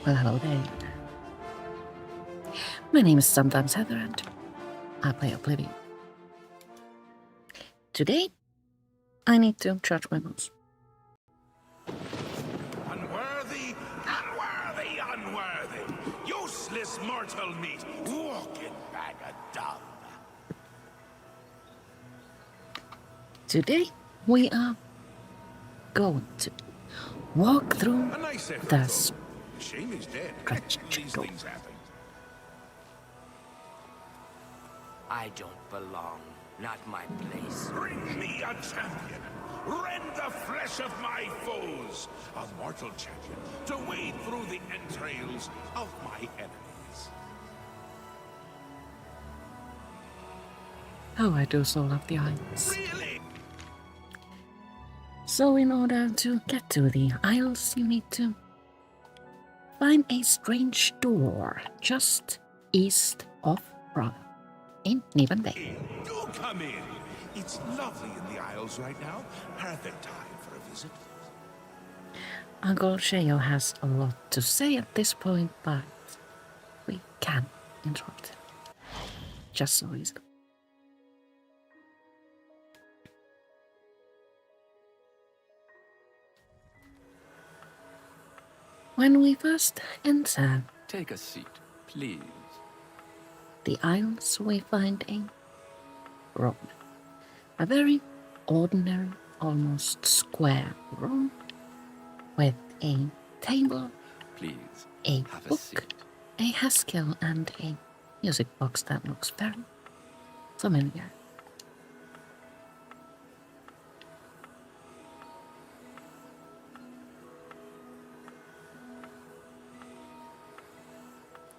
Well, hello there. My name is sometimes Heather and I play Oblivion. Today, I need to charge my moves. Unworthy, unworthy, unworthy. Useless mortal meat, walking bag of dung. Today, we are going to walk through A nice effort, the though. Shame he's dead. stretched These door. things happen. I don't belong. Not my place. Bring me a champion. Rend the flesh of my foes. A mortal champion to wade through the entrails of my enemies. Oh, I do so love the Isles. Really? So in order to get to the Isles, you need to find a strange door just east of Prague, in Niven Bay. Do come in. It's lovely in the Isles right now. Perfect time for a visit. Uncle Sheo has a lot to say at this point, but we can't interrupt him. Just so easily. When we first enter Take a seat, please. the Isles, we find a room. A very ordinary, almost square room with a table, Please, a have a book, seat. a Haskell, and a music box that looks very familiar.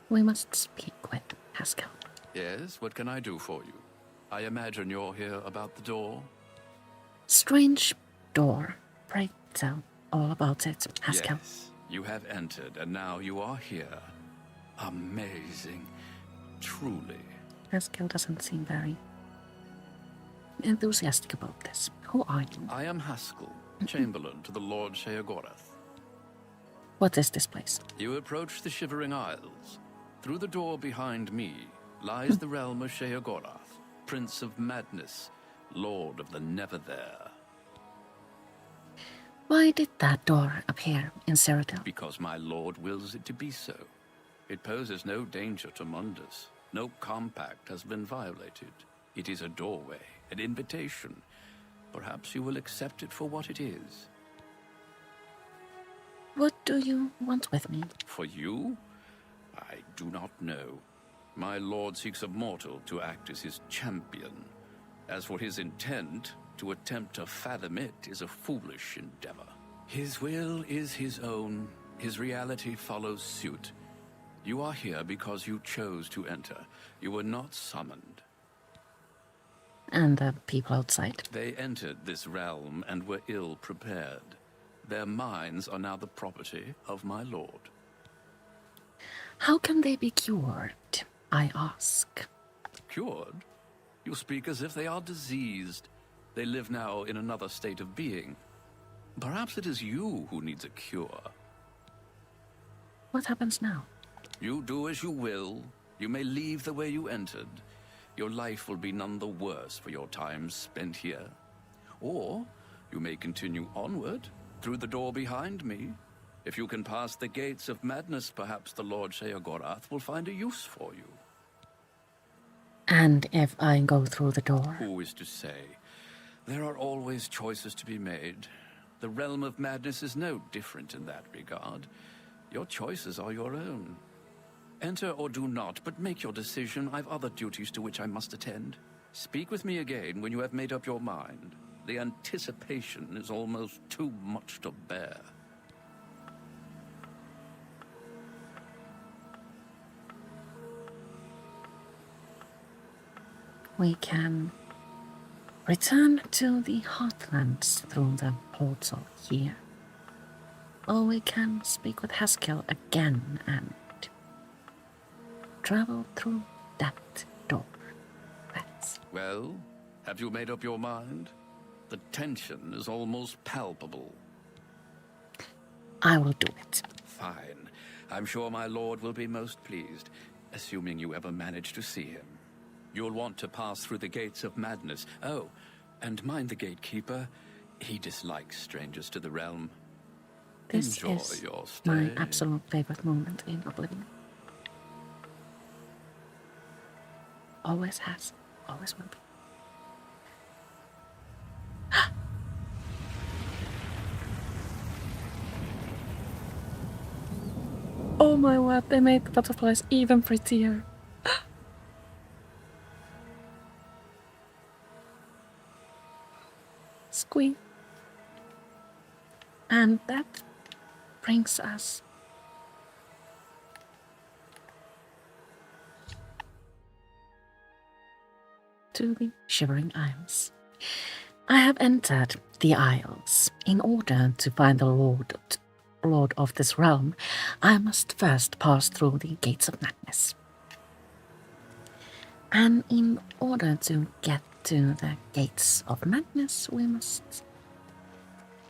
We must speak with Haskell. Yes, what can I do for you? I imagine you're here about the door? Strange door. Pray tell all about it, Haskell. Yes, you have entered, and now you are here. Amazing. Truly. Haskell doesn't seem very enthusiastic about this. Who are you? I am Haskell, Chamberlain to the Lord Sheogorath. What is this place? You approach the Shivering Isles. Through the door behind me lies the realm of Sheogorath, Prince of Madness, Lord of the Never There. Why did that door appear in Cyrodiil? Because my lord wills it to be so. It poses no danger to Mundus. No compact has been violated. It is a doorway, an invitation. Perhaps you will accept it for what it is. What do you want with me? For you? I do not know. My lord seeks a mortal to act as his champion. As for his intent, to attempt to fathom it is a foolish endeavor. His will is his own. His reality follows suit. You are here because you chose to enter. You were not summoned. And the people outside? They entered this realm and were ill prepared. Their minds are now the property of my lord. How can they be cured? I ask. Cured? You speak as if they are diseased. They live now in another state of being. Perhaps it is you who needs a cure. What happens now? You do as you will. You may leave the way you entered. Your life will be none the worse for your time spent here. Or you may continue onward, through the door behind me. If you can pass the gates of madness, perhaps the Lord Sheogorath will find a use for you. And if I go through the door? Who is to say? There are always choices to be made. The realm of madness is no different in that regard. Your choices are your own. Enter or do not, but make your decision. I've other duties to which I must attend. Speak with me again when you have made up your mind. The anticipation is almost too much to bear. We can return to the Heartlands through the portal here. Or we can speak with Haskell again and travel through that door. That's... Well, have you made up your mind? The tension is almost palpable. I will do it. Fine. I'm sure my lord will be most pleased, assuming you ever manage to see him. You'll want to pass through the gates of madness. Oh, and mind the gatekeeper. He dislikes strangers to the realm. This Enjoy is your stay. my absolute favorite moment in Oblivion. Always has, always will be. Oh my word, they made the butterflies even prettier. Squeak. And that brings us to the Shivering Isles. I have entered the Isles. In order to find the Lord of this realm, I must first pass through the Gates of Madness. And in order to get to the Gates of Madness, we must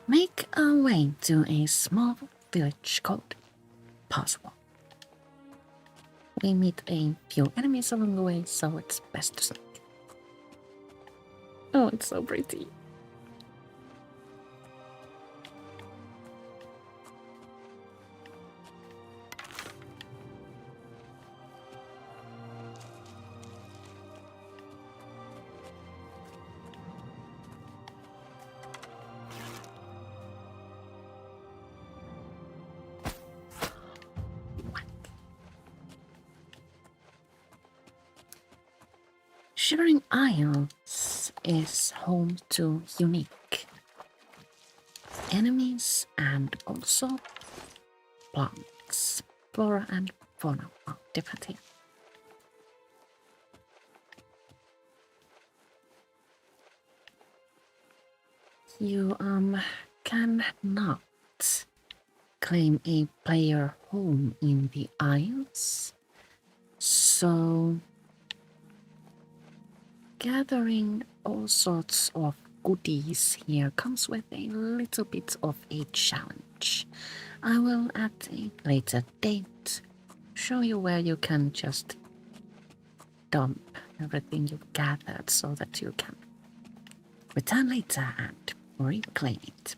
make our way to a small village called Parswell. We meet a few enemies along the way, so it's best to sneak. Oh, it's so pretty. Shivering Isles is home to unique enemies and also plants. Flora and fauna are different here. You cannot claim a player home in the Isles, so gathering all sorts of goodies here comes with a little bit of a challenge. I will at a later date show you where you can just dump everything you've gathered so that you can return later and reclaim it.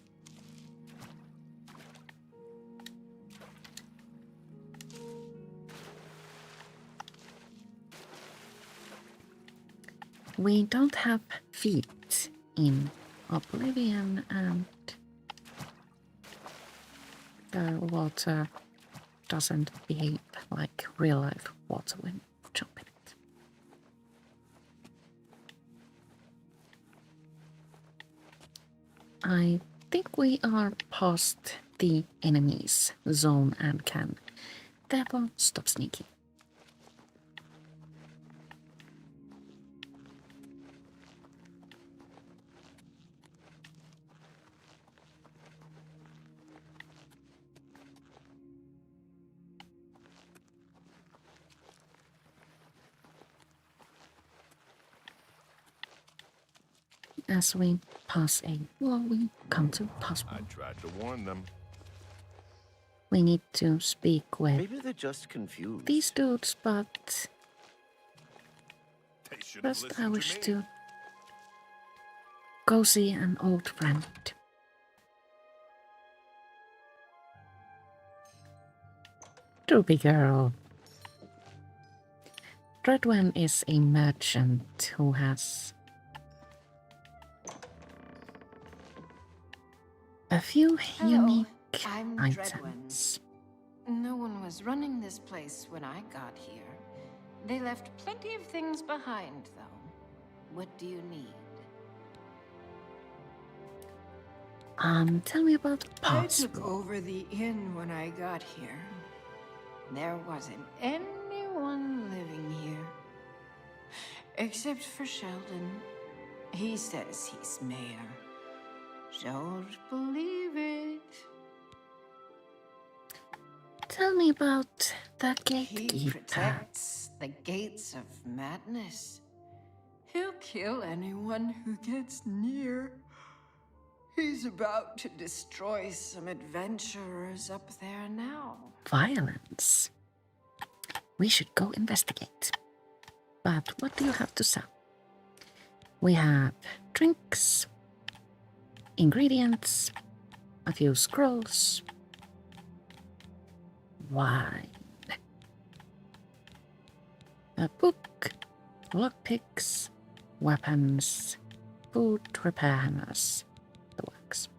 We don't have feet in Oblivion, and the water doesn't behave like real life water when you jump in it. I think we are past the enemy's zone and can therefore stop sneaking. As we pass a wall, we come to Parswell. I tried to warn them. We need to speak with Maybe they're just confused. these dudes, but They should have first I listened wish to me. to go see an old friend. Droopy girl. Dreadwen is a merchant who has a few Hello, unique I'm items. No one was running this place when I got here. They left plenty of things behind, though. What do you need? Tell me about I took Parswell. over the inn when I got here. There wasn't anyone living here. Except for Sheldon. He says he's mayor. Don't believe it. Tell me about the He gatekeeper. protects the gates of madness. He'll kill anyone who gets near. He's about to destroy some adventurers up there now. Violence. We should go investigate. But what do you have to sell? We have drinks, ingredients, a few scrolls, wine, a book, lockpicks, weapons, food, repair hammers, the works.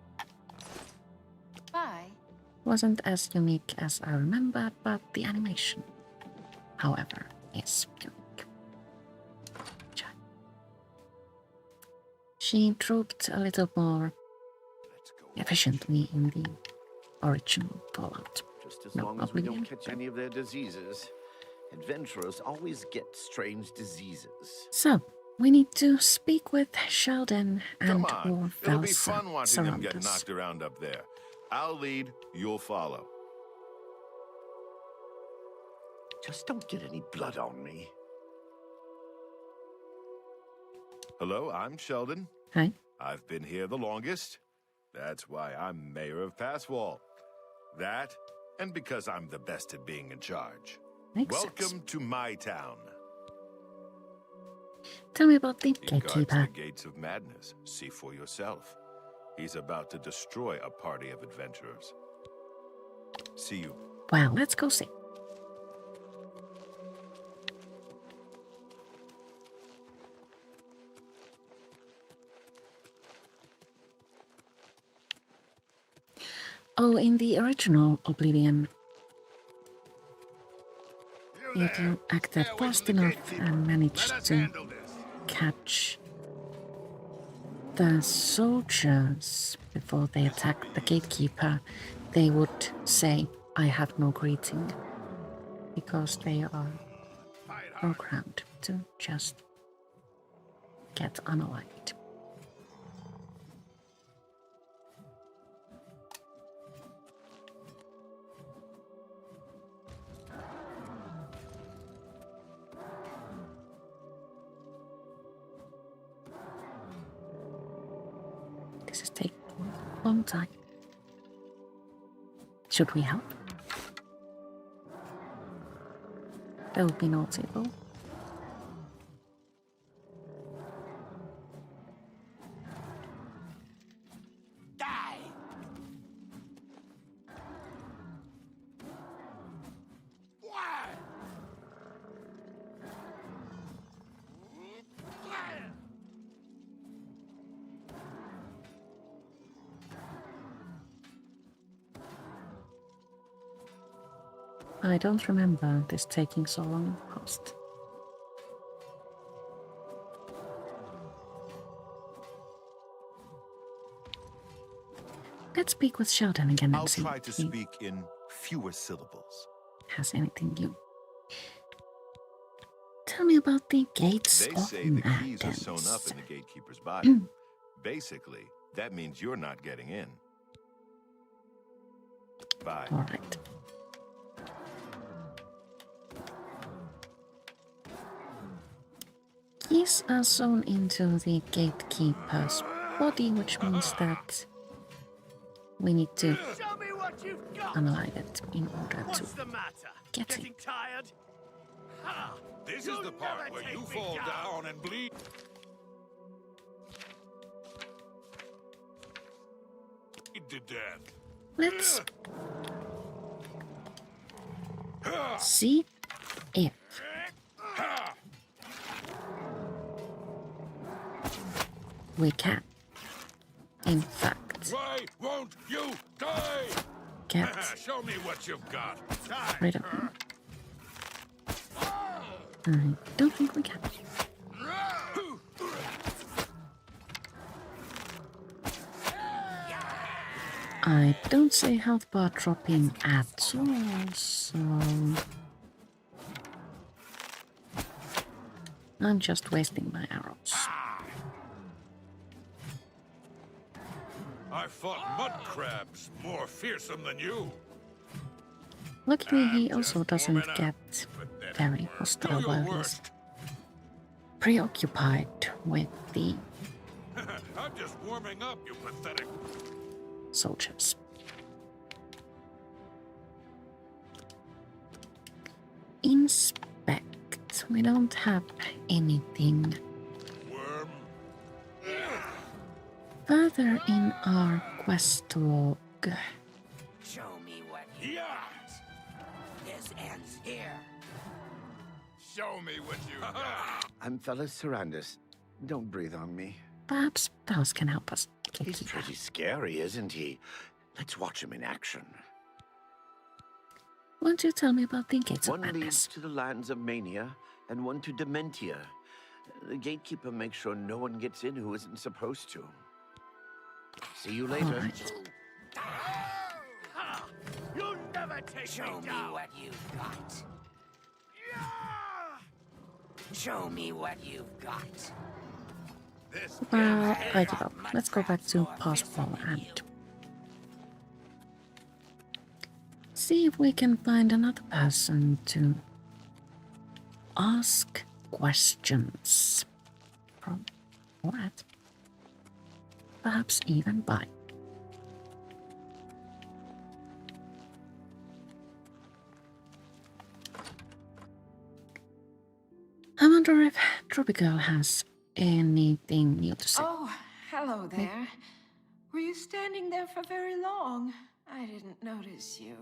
Bye. Wasn't as unique as I remembered, but the animation, however, is unique. She drooped a little more efficiently in the original Fallout. Just as No, long as we Oblivion. don't catch any of their diseases. Adventurers always get strange diseases. So, we need to speak with Sheldon and Come on, or it'll be Velsa fun watching them surround get us. knocked around up there. I'll lead, you'll follow. Just don't get any blood on me. Hello, I'm Sheldon. Hi. I've been here the longest. That's why I'm mayor of Passwall. That, and because I'm the best at being in charge. Makes Welcome sense. to my town. Tell me about the He guards gatekeeper. the gates of madness. See for yourself. He's about to destroy a party of adventurers. See you. Well, let's go see. Oh, in the original Oblivion, if you acted fast enough and managed to catch the soldiers before they attacked the gatekeeper, they would say, "I have no greeting," because they are programmed to just get unalived. This is taking a long time. Should we help? That would be naughty though. Die! Why? I don't remember this taking so long past. Let's speak with Sheldon again and I'll see try to if he speak in fewer syllables. has anything new. Tell me about the gates They of say the keys are madness. sewn up in the gatekeeper's body. Basically, that means you're not getting in. Bye. All right. Keys are sewn into the gatekeeper's body, which means that we need to Show me what you've got. unalive it in order to What's the matter? get Getting it. tired? Ha! This You'll is the part never where take you me fall down. down and bleed. To death. Let's see if we can, in fact, Why won't you die? get Show me what you've got. rid of him. I don't think we can. I don't see health bar dropping at all, so I'm just wasting my arrows. I fought mud crabs more fearsome than you. Luckily, he I'm also just doesn't warming up. get Pathetic very worm. hostile Do your while he's worst. preoccupied with the I I'm just warming up, you pathetic. soldiers. Inspect. We don't have anything Worm. further in our quest log. Show me what you Yeah. got. This ends here. Show me what you got. I'm fellow Sarandis. Don't breathe on me. Perhaps Bells can help us. He's pretty scary, isn't he? Let's watch him in action. Won't you tell me about the Gates of One leads Madness? to the lands of Mania, and one to Dementia. The gatekeeper makes sure no one gets in who isn't supposed to. See you later. All right. You'll never take Show me me down. what you've got. Show me what you've got. This Well, I give up. Let's go back to Passwall and see if we can find another person to ask questions from, or at, perhaps even by. I wonder if Tropical has anything new to say. Oh, hello there. Were you standing there for very long? I didn't notice you.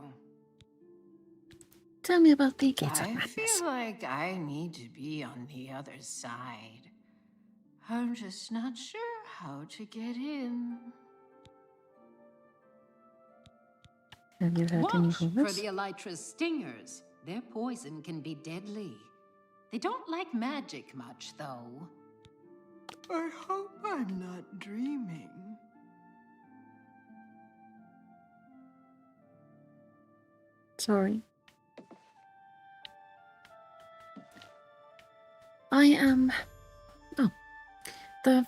Tell me about the Gates of I Madness. feel like I need to be on the other side. I'm just not sure how to get in. Have you heard any Watch for rumors? the elytra's stingers. Their poison can be deadly. They don't like magic much, though. I hope I'm not dreaming. Sorry. I am... Oh. The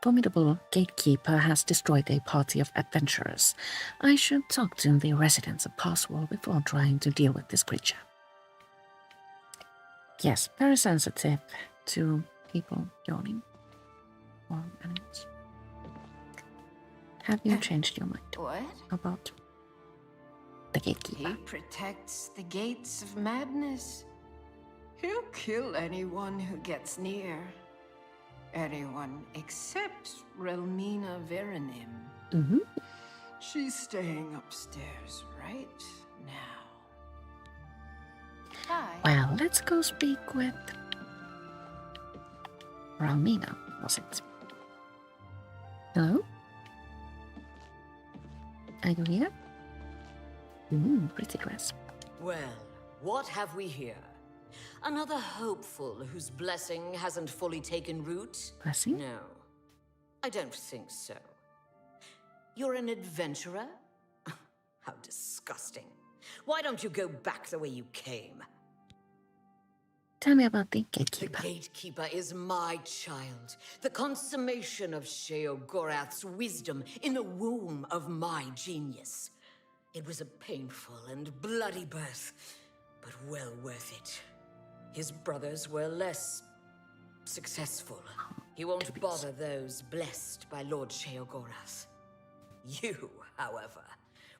formidable gatekeeper has destroyed a party of adventurers. I should talk to the residents of Passwall before trying to deal with this creature. Yes, very sensitive to people yawning or animals. Have you changed your mind What? about the gatekeeper? He protects the gates of madness. He'll kill anyone who gets near. Anyone except Relmina Veranim. Mm-hmm. She's staying upstairs right now. Hi. Well, let's go speak with Relmina, was it? Hello? Are you here? Pretty dress. Well, what have we here? Another hopeful whose blessing hasn't fully taken root? Blessing? No, I don't think so. You're an adventurer? How disgusting. Why don't you go back the way you came? Tell me about the The gatekeeper. gatekeeper is my child, the consummation of Sheo Gorath's wisdom in the womb of my genius. It was a painful and bloody birth, but well worth it. His brothers were less successful. He won't bother those blessed by Lord Sheo Gorath. You, however,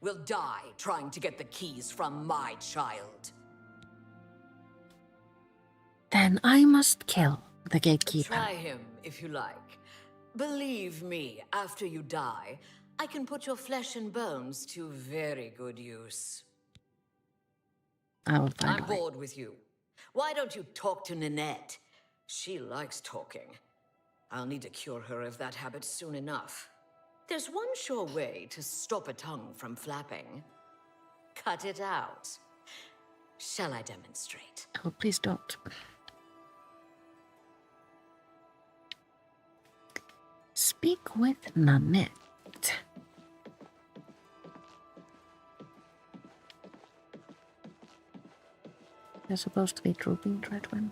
will die trying to get the keys from my child. Then I must kill the gatekeeper. Try him, if you like. Believe me, after you die, I can put your flesh and bones to very good use. I will find I'm a way. bored with you. Why don't you talk to Ninette? She likes talking. I'll need to cure her of that habit soon enough. There's one sure way to stop a tongue from flapping. Cut it out. Shall I demonstrate? Oh, please don't. Speak with Nanette. They're supposed to be trooping Dreadwin.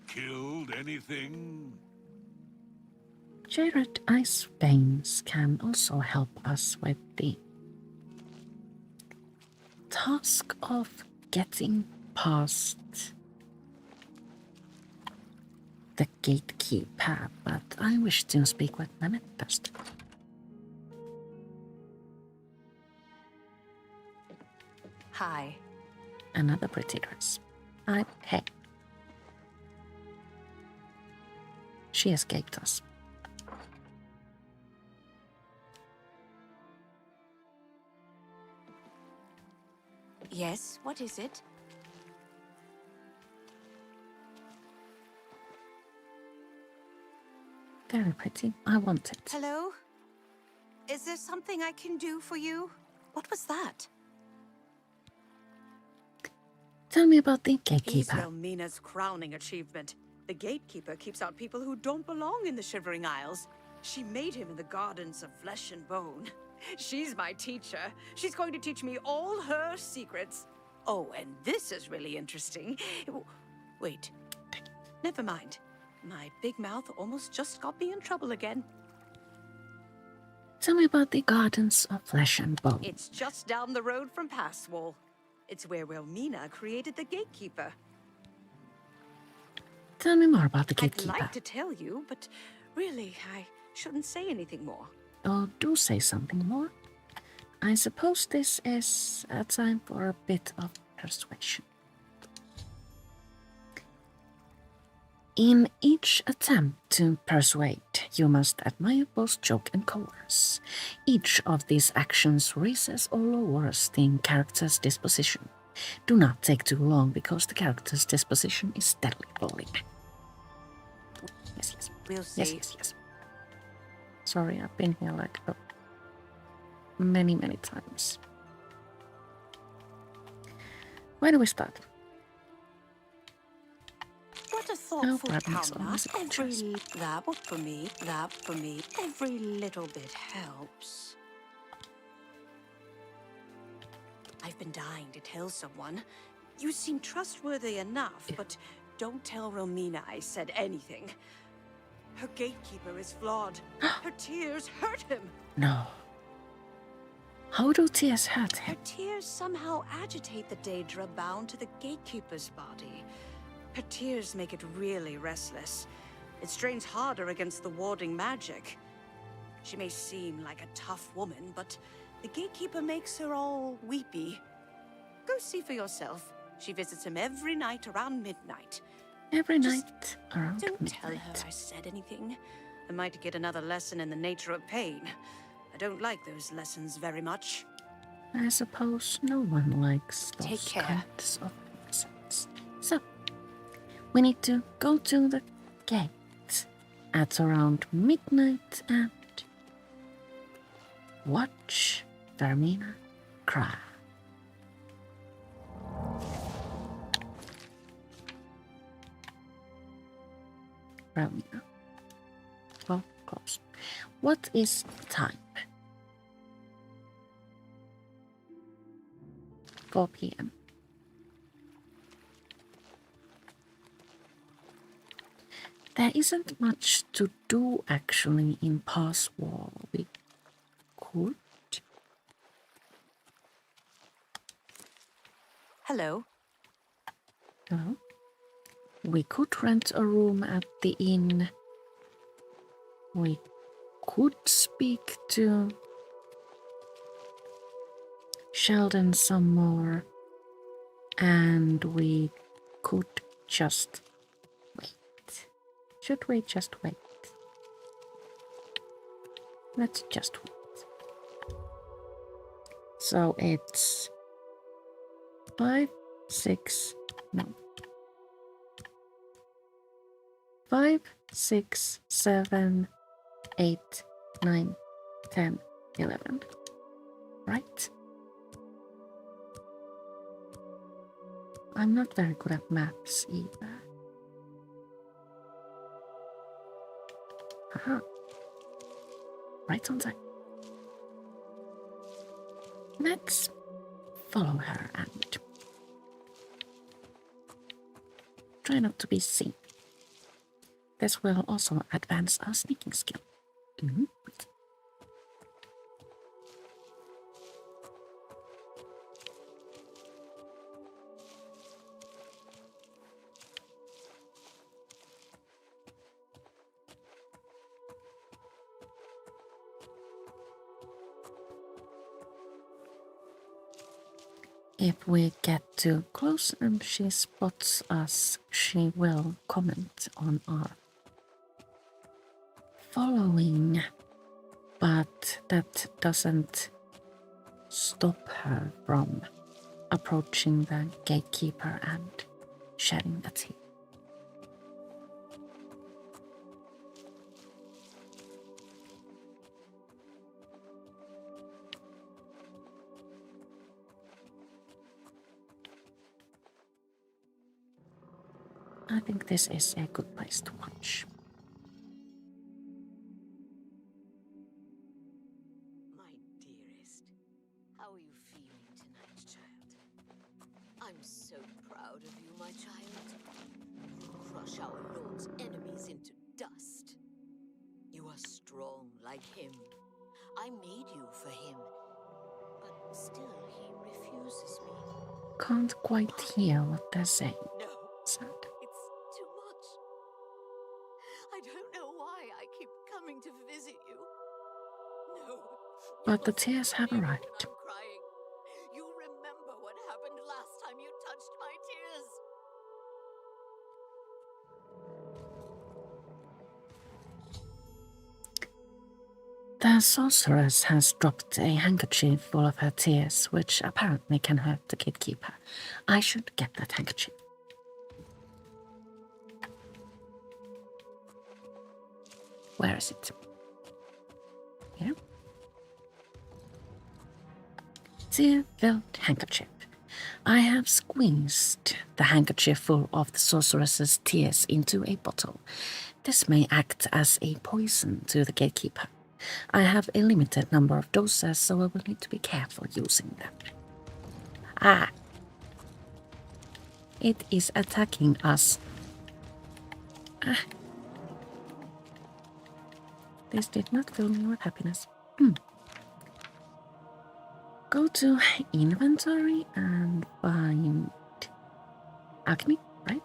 Killed anything? Jared Ice Veins can also help us with the task of getting past the gatekeeper, but I wish to speak with Mehmet first. Hi. Another pretty dress. Hey. She escaped us. Yes, what is it? Very pretty. I want it. Hello? Is there something I can do for you? What was that? Tell me about the He's gatekeeper. Wilmina's crowning achievement. The gatekeeper keeps out people who don't belong in the Shivering Isles. She made him in the gardens of flesh and bone. She's my teacher. She's going to teach me all her secrets. Oh, and this is really interesting. Wait. Never mind. My big mouth almost just got me in trouble again. Tell me about the gardens of flesh and bone. It's just down the road from Passwall. It's where Wilmina created the gatekeeper. Tell me more about the gatekeeper. I'd like to tell you, but really, I shouldn't say anything more. Oh, do say something more. I suppose this is a time for a bit of persuasion. In each attempt to persuade, you must admire both joke and coerce. Each of these actions raises or lowers the character's disposition. Do not take too long because the character's disposition is steadily falling. Yes, yes. We'll see. Yes. Sorry, I've been here like many times. Where do we start? What a thoughtful Bradman's town. always conscious. That for me. Every little bit helps. I've been dying to tell someone. You seem trustworthy enough, but don't tell Romina I said anything. Her gatekeeper is flawed. Her tears hurt him. No. How do tears hurt Her him? tears somehow agitate the Daedra bound to the gatekeeper's body. Her tears make it really restless. It strains harder against the warding magic. She may seem like a tough woman, but the gatekeeper makes her all weepy. Go see for yourself. She visits him every night around midnight. Every Just night around Don't tell her midnight. I said anything. I might get another lesson in the nature of pain. I don't like those lessons very much. I suppose no one likes those Take care. kinds of lessons. So, we need to go to the gate at around midnight and watch Vermina cry. Vermina. Well, close. What is time? 4 p.m. There isn't much to do actually in Passwall. We could. Hello. Hello? We could rent a room at the inn. We could speak to Sheldon some more. And we could just wait. Should we just wait? Let's just wait. So it's 5, 6, 7, 8, 9, 10, 11. Right? I'm not very good at maths either. Aha. Right on time. Let's follow her and try not to be seen. This will also advance our sneaking skill. If we get too close and she spots us, she will comment on our following. But that doesn't stop her from approaching the gatekeeper and shedding the teeth. I think this is a good place to watch. My dearest, how are you feeling tonight, child? I'm so proud of you, my child. You crush our Lord's enemies into dust. You are strong like him. I made you for him, but still he refuses me. Can't quite hear what they're saying. No, Sad. it's too much. I don't know why I keep coming to visit you. No. But the tears have arrived. I'm crying. You remember what happened last time you touched my tears. The sorceress has dropped a handkerchief full of her tears, which apparently can hurt the gatekeeper. I should get that handkerchief. Where is it? Here. Tear-filled handkerchief. I have squeezed the handkerchief full of the sorceress's tears into a bottle. This may act as a poison to the gatekeeper. I have a limited number of doses, so I will need to be careful using them. Ah! It is attacking us. Ah! This did not fill me with happiness. Go to inventory and find alchemy, right?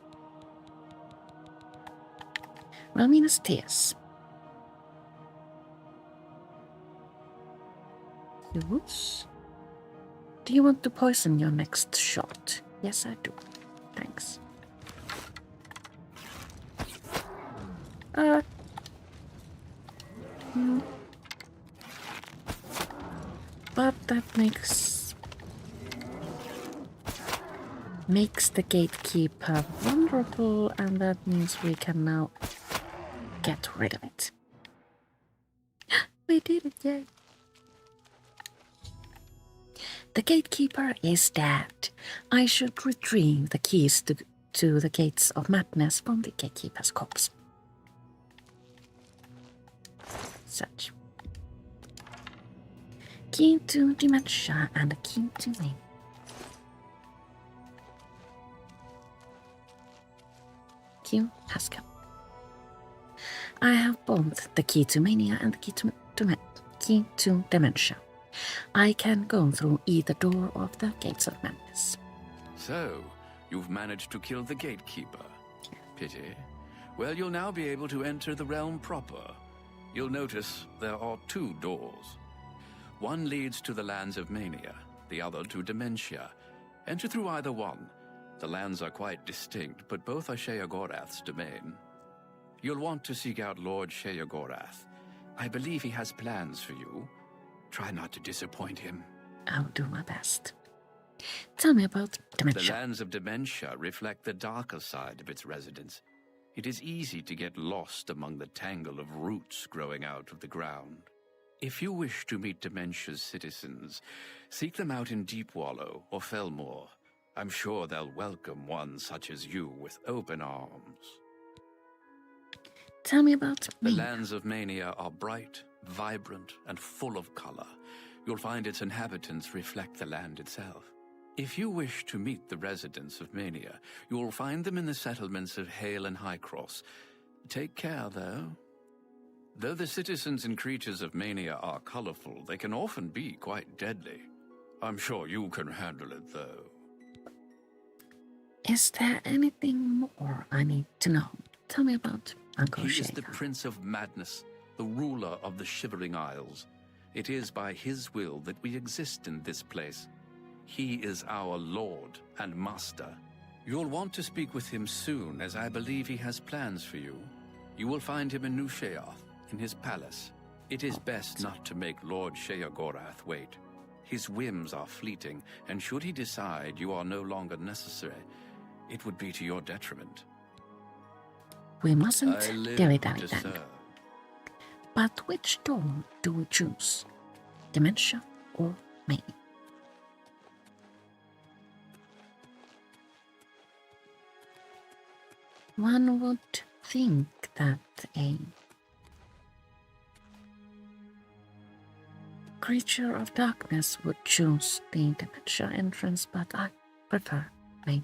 Wilhelmina's tears. Use. Do you want to poison your next shot? Yes, I do. Thanks. But that makes the gatekeeper vulnerable, and that means we can now get rid of it. We did it, yay! The gatekeeper is dead. I should retrieve the keys to the gates of madness from the gatekeeper's corpse. Such. Key to dementia and a key to me. Q has come. I have both the key to mania and the key to dementia. I can go through either door of the gates of madness. So, you've managed to kill the gatekeeper. Pity. Well, you'll now be able to enter the realm proper. You'll notice there are 2 doors. One leads to the lands of mania, the other to dementia. Enter through either one. The lands are quite distinct, but both are Sheogorath's domain. You'll want to seek out Lord Sheogorath. I believe he has plans for you. Try not to disappoint him. I'll do my best. Tell me about dementia. The lands of dementia reflect the darker side of its residents. It is easy to get lost among the tangle of roots growing out of the ground. If you wish to meet dementia's citizens, seek them out in Deepwallow or Felmore. I'm sure they'll welcome one such as you with open arms. Tell me about The mania. lands of mania are bright, vibrant, and full of color. You'll find its inhabitants reflect the land itself. If you wish to meet the residents of mania, you'll find them in the settlements of Hale and Highcross. Take care, though. Though the citizens and creatures of mania are colorful, they can often be quite deadly. I'm sure you can handle it, though. Is there anything more I need to know? Tell me about Uncle He Sheo. is the Prince of Madness, the ruler of the Shivering Isles. It is by his will that we exist in this place. He is our lord and master. You'll want to speak with him soon, as I believe he has plans for you. You will find him in New Sheoth, in his palace. It is best not to make Lord Sheogorath wait. His whims are fleeting, and should he decide you are no longer necessary, it would be to your detriment. We mustn't I live dilly-dally to then. serve. But which door do we choose? Dementia or May? One would think that a creature of darkness would choose the Dementia entrance, but I prefer May.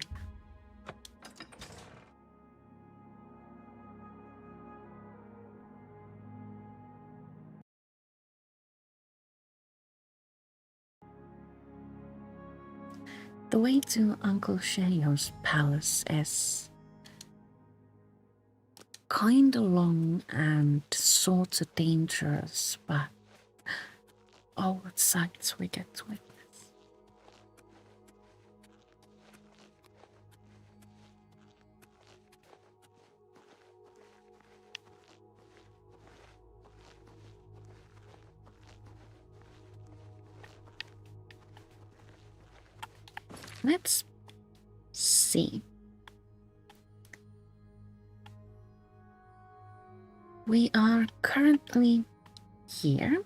The way to Uncle Sheo's palace is kinda long and sorta dangerous, but oh, what sights we get to witness. Let's see. We are currently here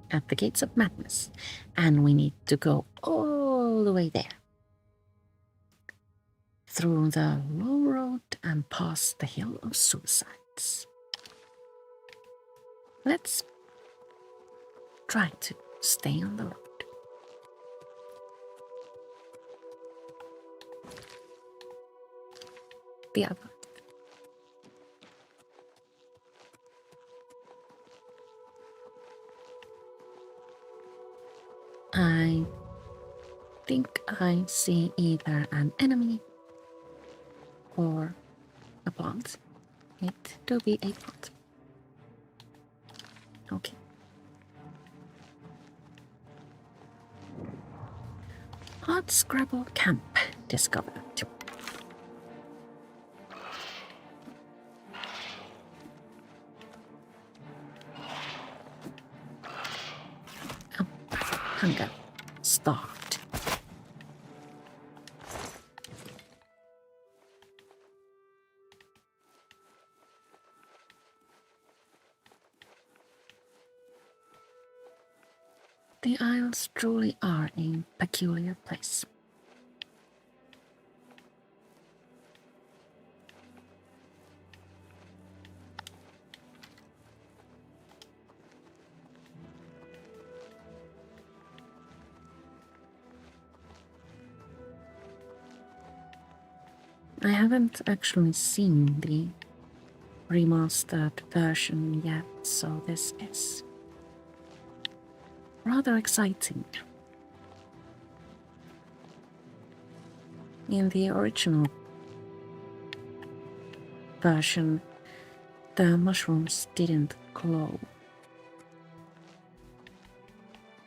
at the Gates of Madness, and we need to go all the way there. Through the low road and past the Hill of Suicides. Let's try to stay on the road. The other. I think I see either an enemy or a plant. It to be a plant. Okay. Hot Scrabble Camp discovered. Oh, hunger. Starved. The Isles truly are a peculiar place. I haven't actually seen the remastered version yet, so this is rather exciting. In the original version, the mushrooms didn't glow.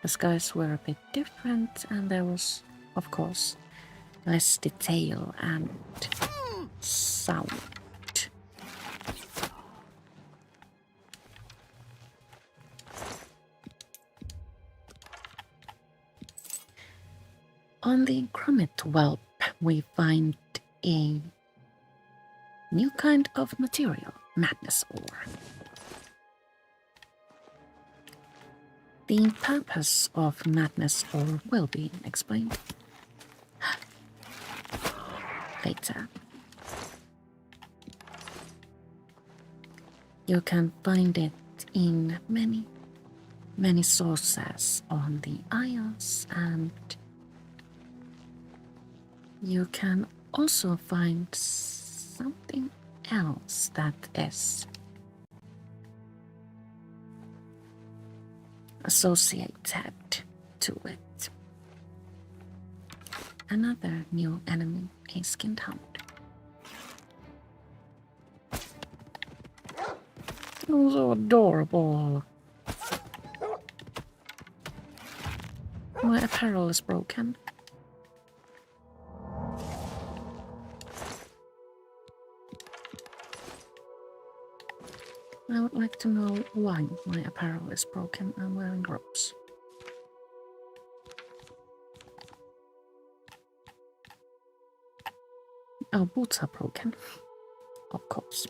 The skies were a bit different, and there was, of course, less detail and sound. On the Grommet Whelp, we find a new kind of material, madness ore. The purpose of madness ore will be explained later. You can find it in many sources on the Isles, and you can also find something else that is associated to it. Another new enemy, a skinned hound. Oh, so adorable. My apparel is broken. I would like to know why my apparel is broken. I'm wearing robes. Oh, boots are broken. Of course.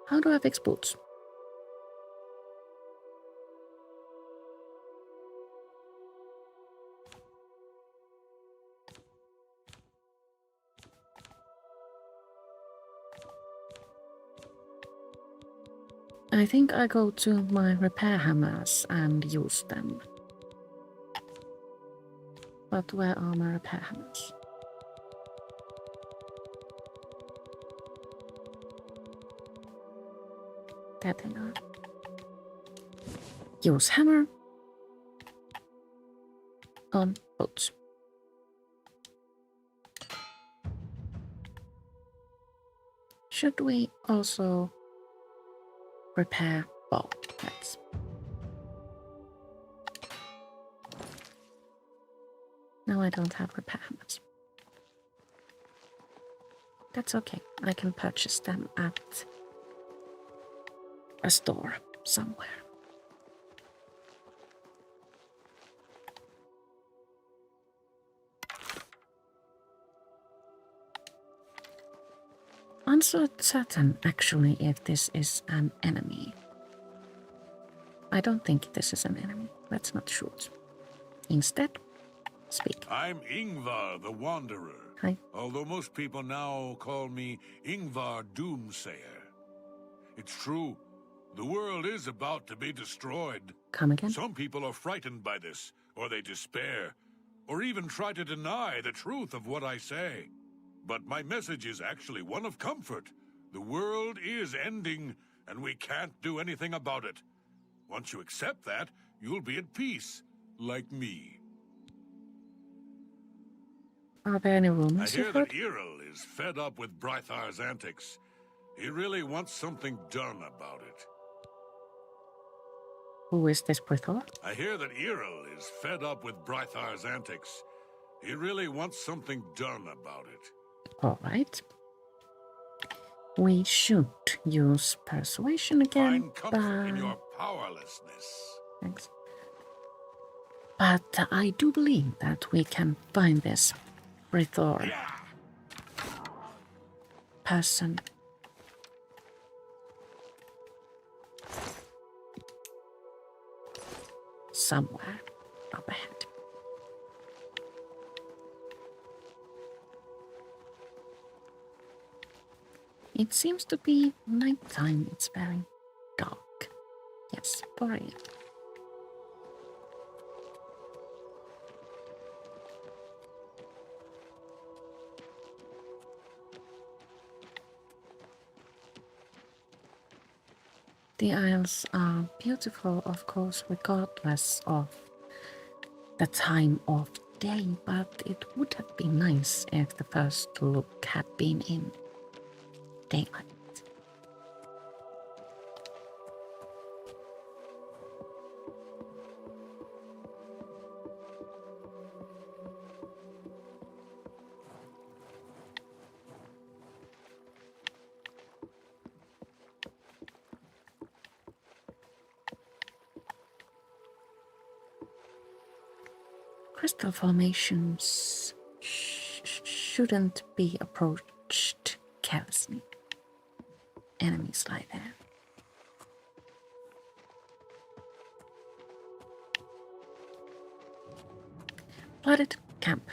How do I fix boots? I think I go to my repair hammers and use them. But where are my repair hammers? There they are. Use hammer on boots. Should we also repair bow? Let's. No, I don't have repair hammers. That's okay. I can purchase them at a store somewhere. Uncertain actually if this is an enemy. I don't think this is an enemy. Let's not shoot. Instead, speak. I'm Ingvar the Wanderer. Hi. Although most people now call me Ingvar Doomsayer. It's true. The world is about to be destroyed. Come again? Some people are frightened by this, or they despair, or even try to deny the truth of what I say. But my message is actually one of comfort. The world is ending, and we can't do anything about it. Once you accept that, you'll be at peace, like me. Are there any I rumors hear you've that heard? Errol is fed up with Brythar's antics. He really wants something done about it. Who is this Brithor? I hear that Errol is fed up with Brythar's antics. He really wants something done about it. Alright. We should use persuasion again, Find comfort in your powerlessness. Thanks. But I do believe that we can find this Brithor person. Somewhere up ahead. It seems to be nighttime. It's very dark. Yes, for real. The Isles are beautiful, of course, regardless of the time of day, but it would have been nice if the first look had been in daylight. Crystal formations shouldn't be approached carelessly. Enemies lie there. Flooded camp.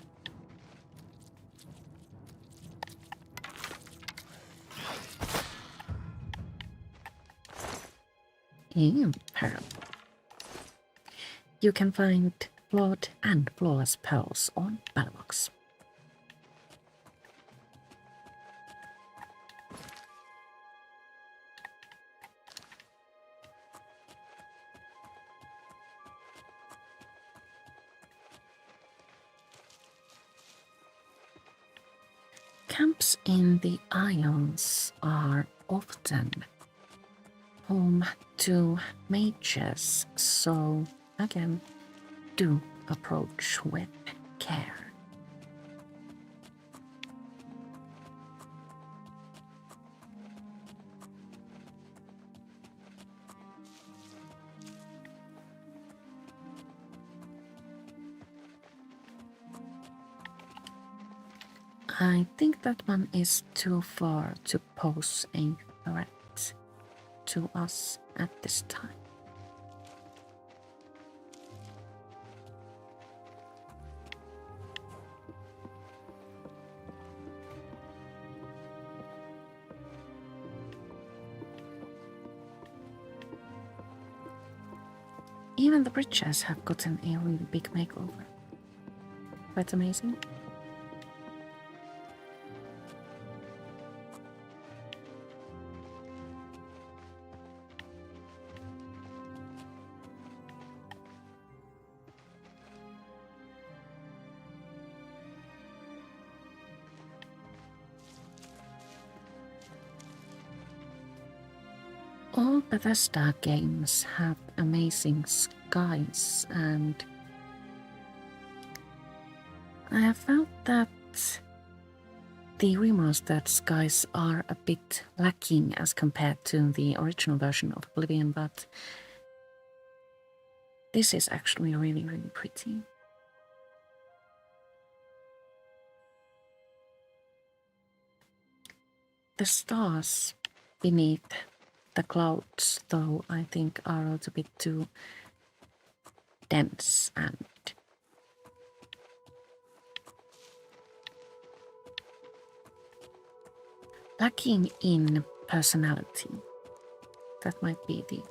Imperil. You can find blood and flawless pearls on Battlebox. Camps in the Isles are often home to mages, so again, do approach with care. I think that one is too far to pose a threat to us at this time. Even the bridges have gotten a really big makeover. Quite amazing. All Bethesda games have amazing skies, and I have found that the remastered skies are a bit lacking as compared to the original version of Oblivion, but this is actually really, really pretty. The stars beneath the clouds, though, I think are a little bit too dense and lacking in personality. That might be the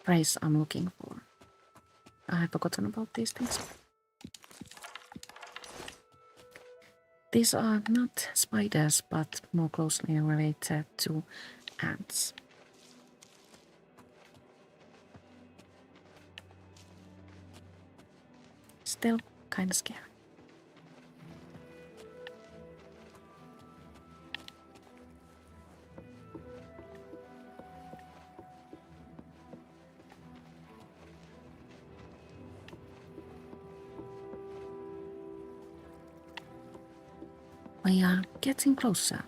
phrase I'm looking for. I have forgotten about these things. These are not spiders, but more closely related to ants. Still kind of scary. We are getting closer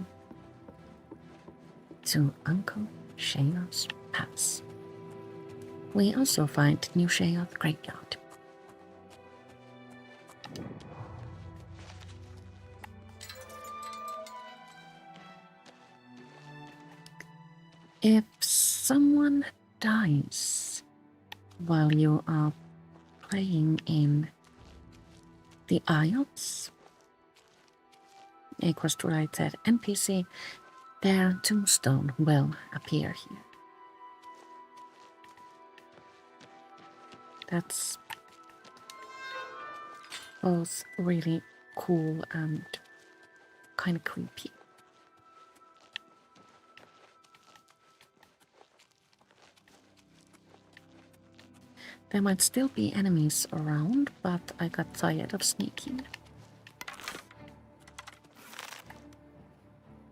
to Uncle Sheo's palace. We also find New Sheo's graveyard. If someone dies while you are playing in the Isles, a quest-related NPC, their tombstone will appear here. That's both really cool and kind of creepy. There might still be enemies around, but I got tired of sneaking.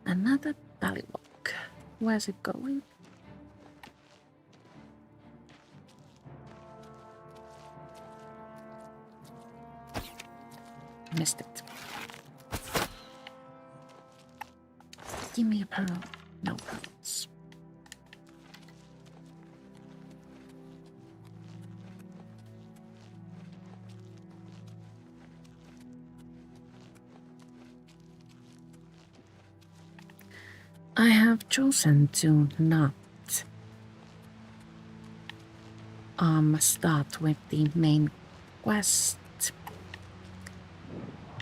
Another ballywalk. Where's it going? Missed it. Give me a pearl. No pearls. I have chosen to not start with the main quest,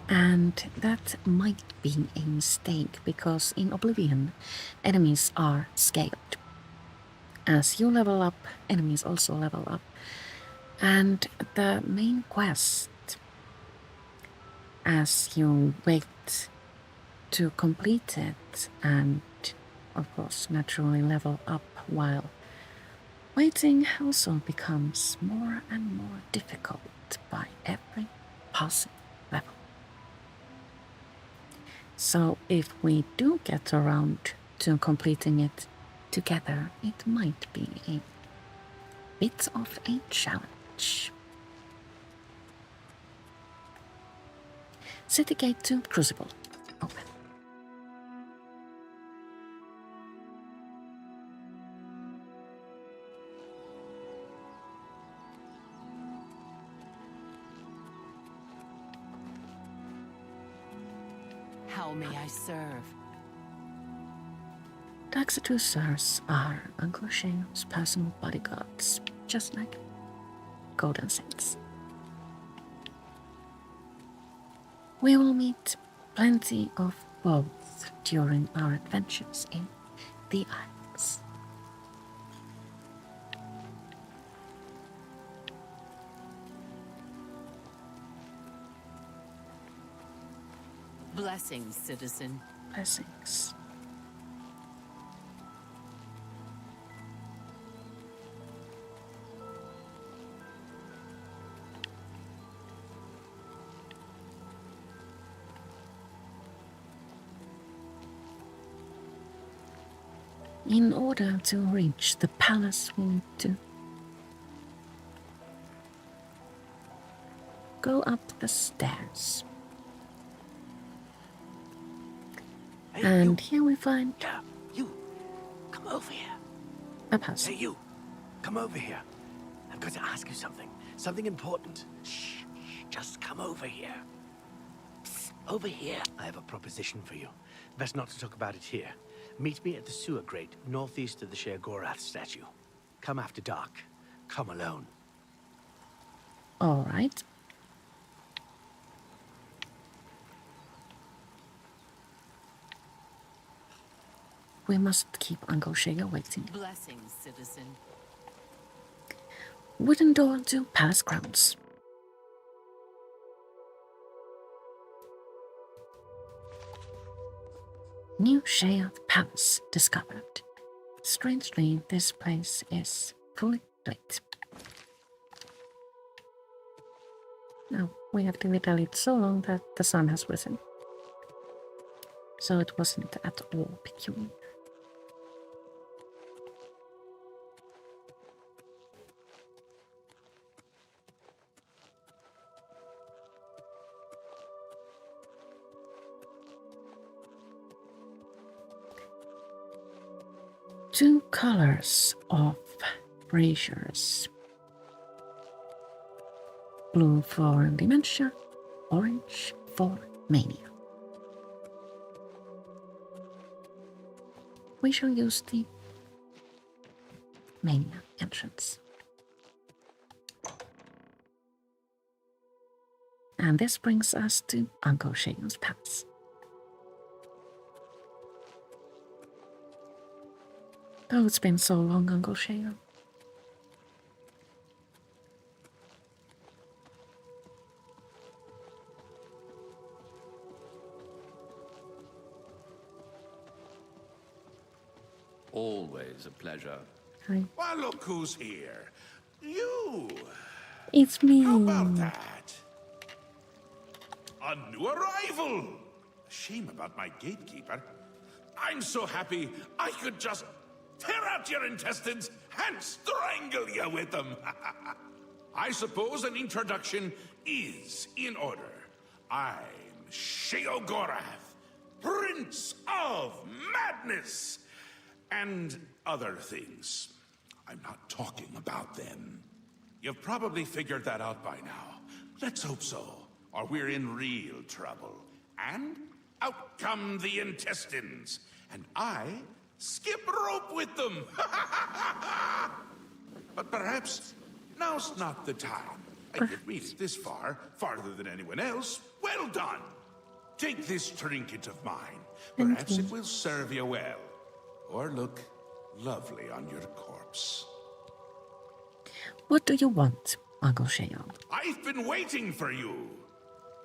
and that might be a mistake because in Oblivion enemies are scaled. As you level up, enemies also level up, and the main quest, as you wait to complete it and of course naturally level up while waiting, also becomes more and more difficult by every passing level. So if we do get around to completing it together, it might be a bit of a challenge. City gate to Crucible. Open. How may I serve? The executioners are Uncle Sheo's personal bodyguards, just like Golden Saints. We will meet plenty of both during our adventures in the Isles. Blessings, citizen. Blessings. In order to reach the palace, we need to go up the stairs. Hey, And you. here we find Yeah, you. Come over here. a puzzle. Hey, you. Come over here. I'm going to ask you something. Something important. Shh. Just come over here. Psst, over here. I have a proposition for you. Best not to talk about it here. Meet me at the sewer grate, northeast of the Sheo Gorath statue. Come after dark. Come alone. All right. We must keep Uncle Sheo waiting. Blessings, citizen. Wooden door to palace grounds. New Sheo Palace discovered. Strangely, this place is fully lit. Now, we have dilly-dallied so long that the sun has risen. So it wasn't at all peculiar. Two colors of braziers. Blue for dementia, orange for mania. We shall use the mania entrance. And this brings us to Uncle Sheo's palace. Oh, it's been so long, Uncle Sheo. Always a pleasure. Hi. Why, look who's here. You! It's me. How about that? A new arrival! Shame about my gatekeeper. I'm so happy I could just tear out your intestines and strangle you with them. I suppose an introduction is in order. I'm Sheo Gorath, Prince of Madness, and other things. I'm not talking about them. You've probably figured that out by now. Let's hope so, or we're in real trouble. And out come the intestines, and I skip rope with them. But perhaps now's not the time. You've made it this far, farther than anyone else. Well done. Take this trinket of mine. Perhaps it will serve you well, or look lovely on your corpse. What do you want, Uncle Sheo? I've been waiting for you.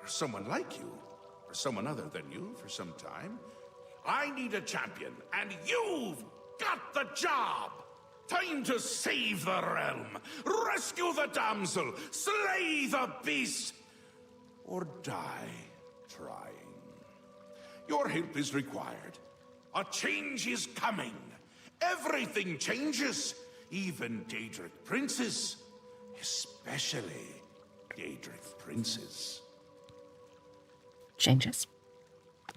Or someone like you. Or someone other than you for some time. I need a champion, and you've got the job! Time to save the realm, rescue the damsel, slay the beast, or die trying. Your help is required. A change is coming. Everything changes. Even Daedric princes. Especially Daedric princes. Changes?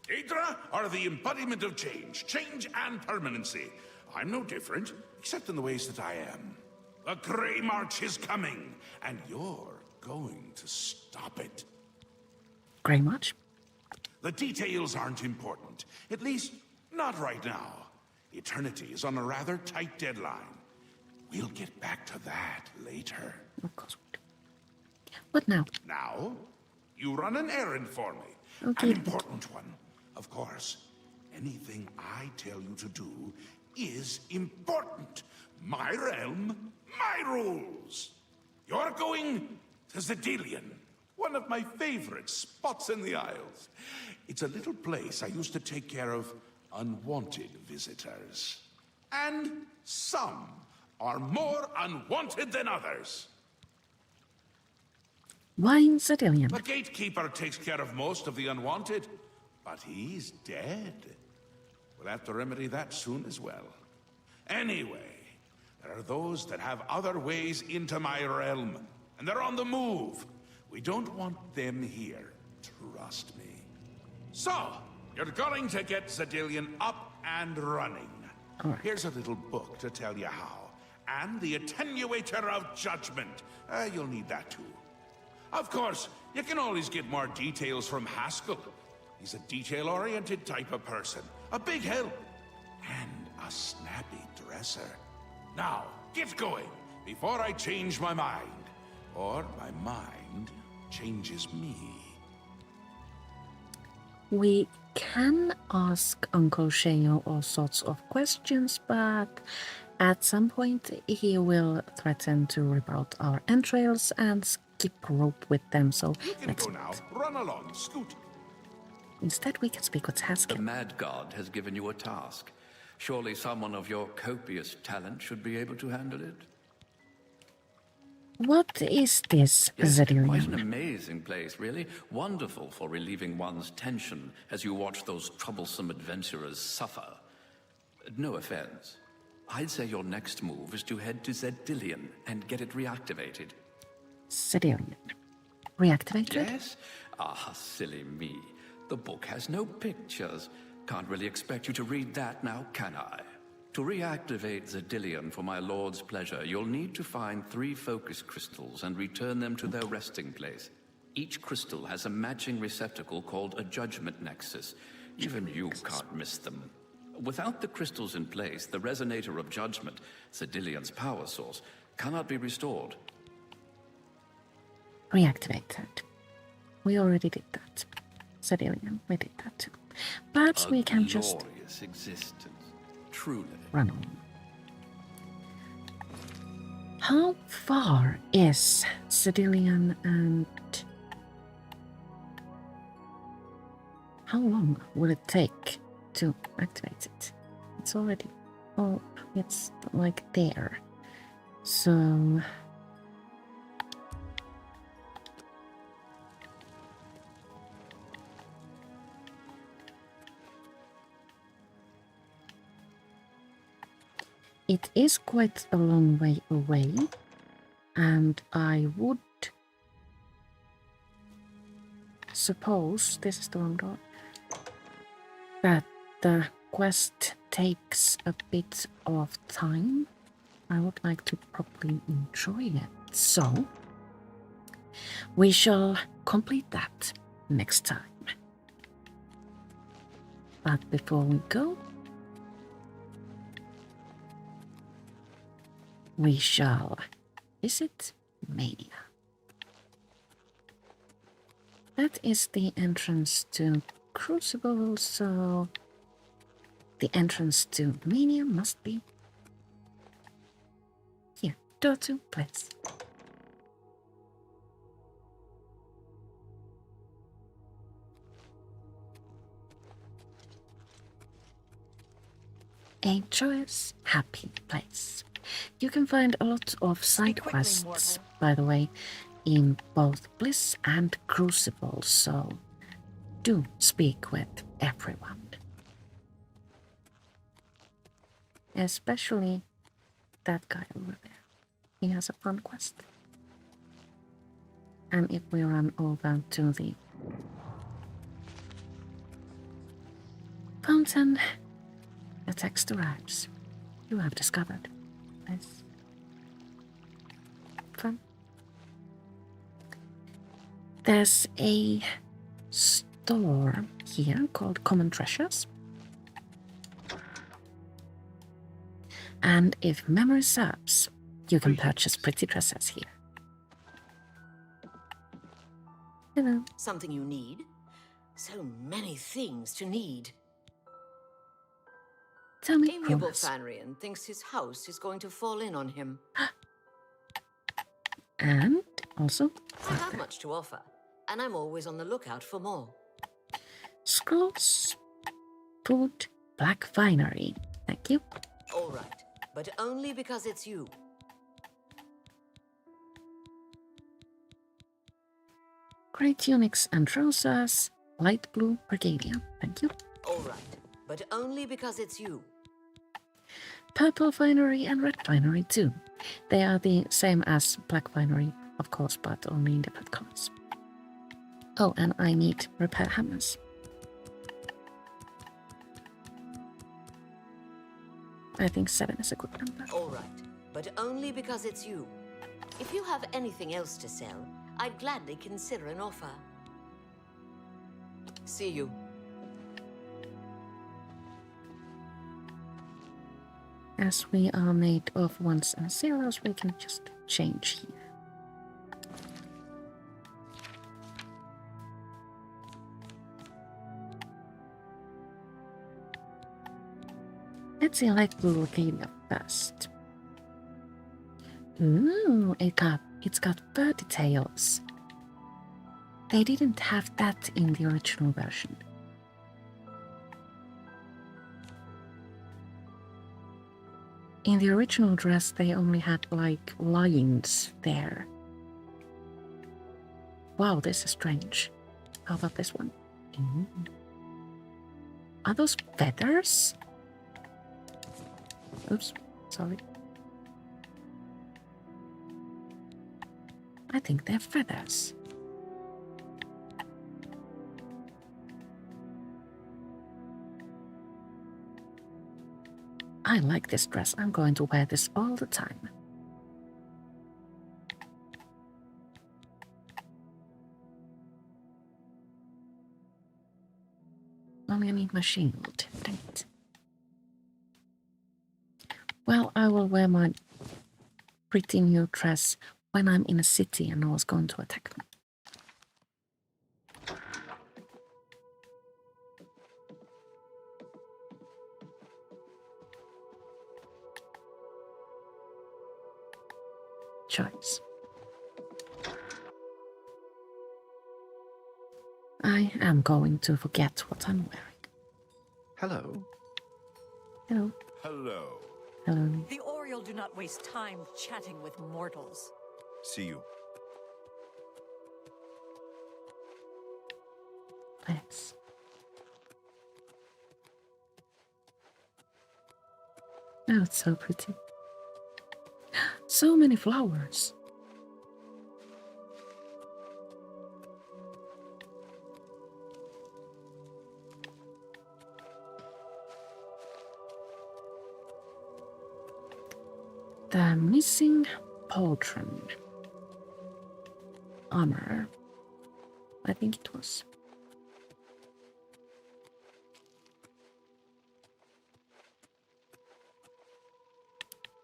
Daedra are the embodiment of change. Change and permanency. I'm no different, except in the ways that I am. The Grey March is coming, and you're going to stop it. Grey March? The details aren't important. At least, not right now. Eternity is on a rather tight deadline. We'll get back to that later. Of course. What now? Now, you run an errand for me. Okay. An important one. Of course, anything I tell you to do is important. My realm, my rules. You're going to Zedilian, one of my favorite spots in the Isles. It's a little place I used to take care of unwanted visitors. And some are more unwanted than others. Why in Zedilian? The gatekeeper takes care of most of the unwanted, but he's dead. We'll have to remedy that soon as well. Anyway, there are those that have other ways into my realm, and they're on the move. We don't want them here, trust me. So, you're going to get Zedilian up and running. Right. Here's a little book to tell you how. And the Attenuator of Judgment. You'll need that too. Of course, you can always get more details from Haskell. He's a detail-oriented type of person. A big help. And a snappy dresser. Now, get going, before I change my mind. Or my mind changes me. We can ask Uncle Sheo all sorts of questions, but at some point he will threaten to rip out our entrails and skip rope with them, so You can let's go now. Run along, scoot. Instead we can speak with Haskell. The Mad God has given you a task. Surely someone of your copious talent should be able to handle it. What is this, Yes, quite an Zedilian? amazing place, really. Wonderful for relieving one's tension as you watch those troublesome adventurers suffer. No offense. I'd say your next move is to head to Zedilian and get it reactivated. Zedilian. Reactivated? Yes? Ah, silly me. The book has no pictures. Can't really expect you to read that now, can I? To reactivate Zedilian for my lord's pleasure, you'll need to find 3 focus crystals and return them to their resting place. Each crystal has a matching receptacle called a judgment nexus. Even you can't miss them. Without the crystals in place, the resonator of judgment, Zedilian's power source, cannot be restored. Reactivated. We already did that. Zedilian, we did that too. Perhaps we can just glorious existence, truly. run on. How far is Zedilian and how long will it take to activate it? It's already, oh, it's like there. So it is quite a long way away, and I would suppose, this is the wrong door, that the quest takes a bit of time. I would like to properly enjoy it, so we shall complete that next time. But before we go, we shall visit Mania. That is the entrance to Crucible, so the entrance to Mania must be here. Door 2, please. A joyous, happy place. You can find a lot of side quests, by the way, in both Bliss and Crucible, so do speak with everyone. Especially that guy over there. He has a fun quest. And if we run over to the fountain, the text arrives. You have discovered. Nice. Fun. There's a store here called Common Treasures. And if memory serves, you can purchase pretty dresses here. Hello. Something you need? So many things to need. Tell me, Amiable promise. Fanrian thinks his house is going to fall in on him. And also, I have much to offer, and I'm always on the lookout for more. scrolls, food, black finery. Thank you. All right, but only because it's you. Grey tunics and trousers, light blue regalia. Thank you. All right, but only because it's you. Purple finery and red finery too. They are the same as black finery, of course, but only in different colors. Oh, and I need repair hammers. I think 7 is a good number. All right, but only because it's you. If you have anything else to sell, I'd gladly consider an offer. See you. As we are made of ones and zeros, we can just change here. Let's see light blue regalia first. Ooh, it's got fur details. They didn't have that in the original version. In the original dress, they only had like lines there. Wow, this is strange. How about this one? Are those feathers? Oops, sorry. I think they're feathers. I like this dress. I'm going to wear this all the time. Only I need my shield. Dang it. Well, I will wear my pretty new dress when I'm in a city and no one's going to attack me. Choice. I am going to forget what I'm wearing. Hello. Hello. Hello. Hello. The Oriole do not waste time chatting with mortals. See you. Thanks. Oh, it's so pretty. So many flowers. The missing pauldron. Armor. I think it was.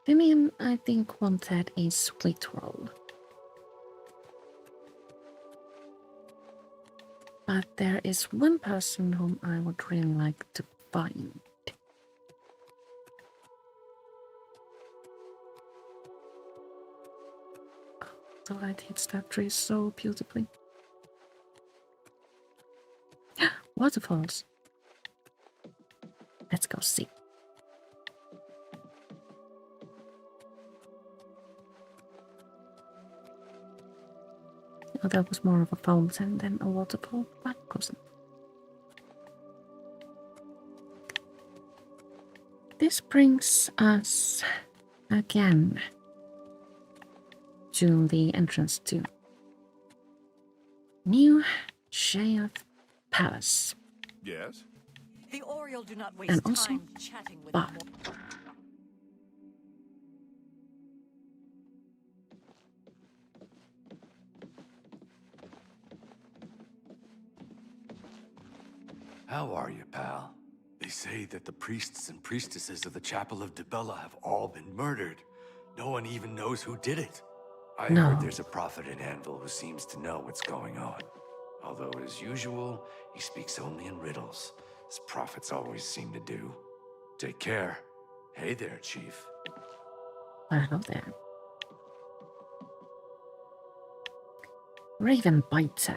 Vimian, I think, wanted a sweet roll. But there is one person whom I would really like to find. The light hits that tree so beautifully. Waterfalls. Let's go see. Oh, that was more of a fountain than a waterfall, but close enough. This brings us again to the entrance to New Sheo Palace. Yes? The Oriole do not And waste also time chatting with bar. How are you, pal? They say that the priests and priestesses of the Chapel of Dibella have all been murdered. No one even knows who did it. I heard there's a prophet in Anvil who seems to know what's going on. Although, as usual, he speaks only in riddles, as prophets always seem to do. Take care. Hey there, Chief. Hello there. Raven Biter.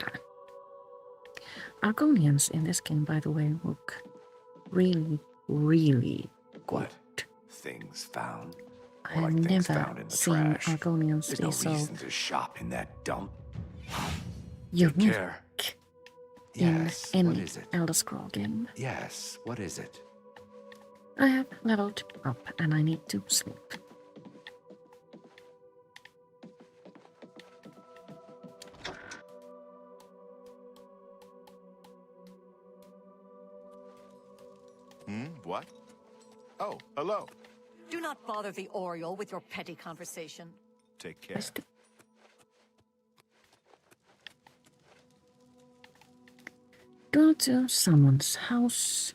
Argonians in this game, by the way, look really, really good. Things found? I've Like things never found in the seen trash. Argonians There's be no so reason to shop in that dump. unique care. in Yes, any what is it? Elder Scroll game. Yes, what is it? I have leveled up and I need to sleep. What? Oh, hello. Do not bother the Oriole with your petty conversation. Take care. Go to someone's house.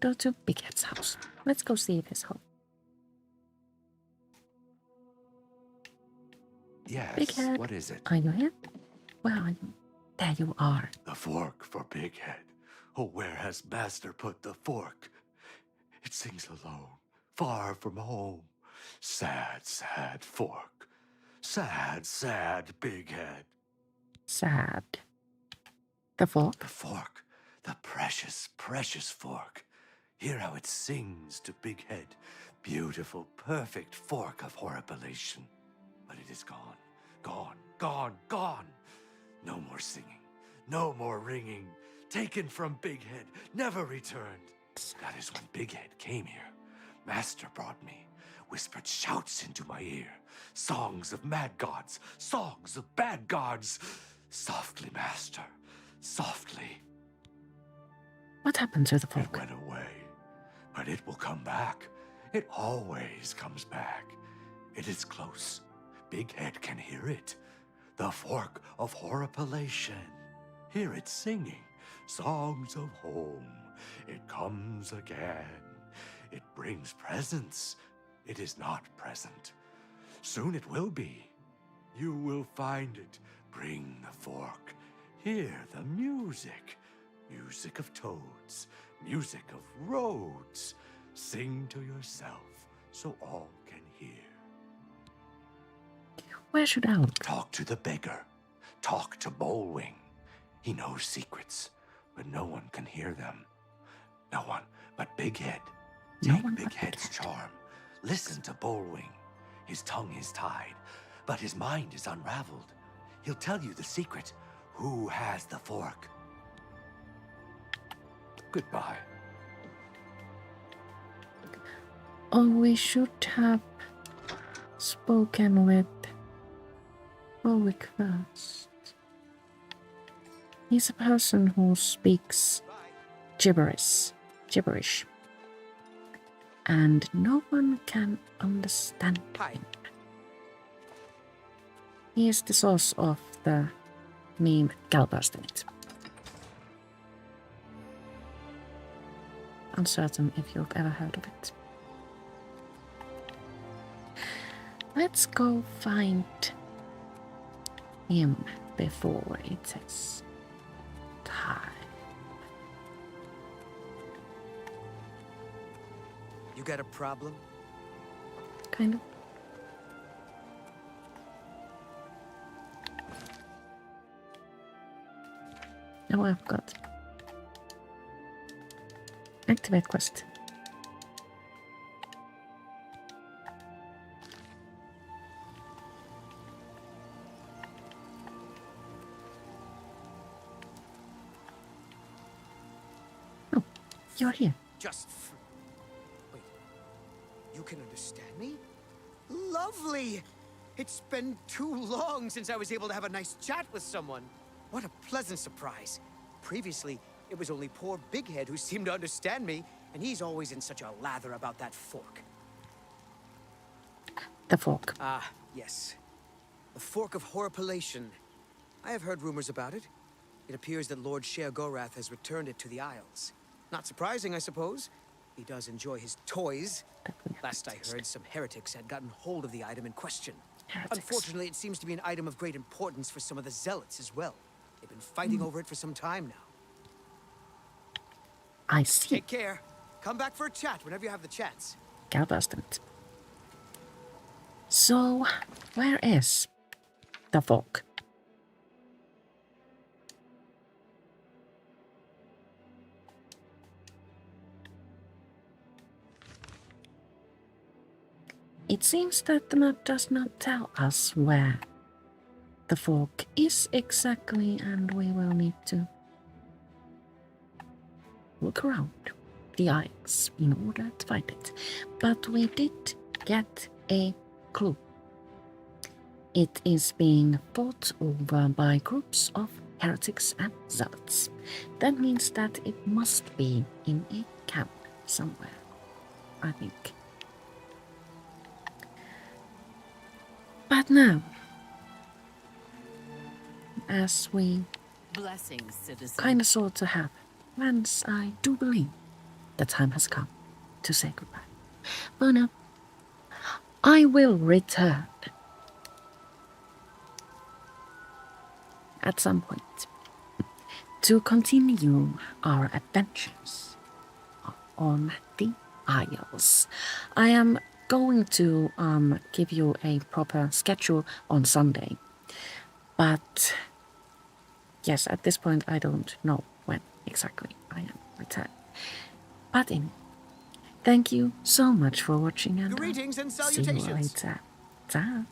Go to Big Head's house. Let's go see if he's home. Yes, Big Head, what is it? are you here? Where are you? There you are. The fork for Big Head. Oh, where has Master put the fork? It sings alone, far from home. Sad, sad fork. Sad, sad Big Head. Sad. The fork? The fork. The precious, precious fork. Hear how it sings to Big Head. Beautiful, perfect fork of horripilation. But it is gone. Gone, gone, gone. No more singing. No more ringing. Taken from Big Head. Never returned. That is when Big Head came here. Master brought me. Whispered shouts into my ear. Songs of mad gods. Songs of bad gods. Softly, Master. Softly. What happened to the fork? It went away. But it will come back. It always comes back. It is close. Big Head can hear it. The fork of horripilation. Hear it singing. Songs of home. It comes again. It brings presents. It is not present. Soon it will be. You will find it. Bring the fork. Hear the music. Music of toads. Music of roads. Sing to yourself so all can hear. Where should I look? Talk to the beggar. Talk to Bullwing. He knows secrets, but no one can hear them. No one but Big Head. Take Big Head's charm. Listen to Bullwing. His tongue is tied, but his mind is unraveled. He'll tell you the secret. Who has the fork? Goodbye. Oh, we should have spoken with Ulrich first. He's a person who speaks gibberish. And no one can understand him. He is the source of the meme Bursten It. Uncertain if you've ever heard of it. Let's go find him before it is time. You got a problem? Kind of. Oh, I've got. Activate quest. Oh, you're here. Wait. You can understand me? Lovely! It's been too long since I was able to have a nice chat with someone. What a pleasant surprise. Previously, it was only poor Big Head who seemed to understand me, and he's always in such a lather about that fork. The fork. Ah, yes. The Fork of Horripilation. I have heard rumors about it. It appears that Lord Sheogorath has returned it to the Isles. Not surprising, I suppose. He does enjoy his toys. Last I heard, some heretics had gotten hold of the item in question. Unfortunately, it seems to be an item of great importance for some of the zealots as well. They've been fighting over it for some time now. I see. Take care. Come back for a chat whenever you have the chance. Bursten It. So, where is the fork? It seems that the map does not tell us where the fork is exactly, and we will need to look around the Isles in order to find it. But we did get a clue. It is being fought over by groups of heretics and zealots. That means that it must be in a camp somewhere, I think. But now, as we Blessings, citizen. kind of sort of have plans, I do believe the time has come to say goodbye. But now, I will return at some point to continue our adventures on the Isles. I am going to give you a proper schedule on Sunday, but yes, at this point I don't know when exactly I am returning. But anyway, thank you so much for watching, and Greetings and see you salutations. later. Ta.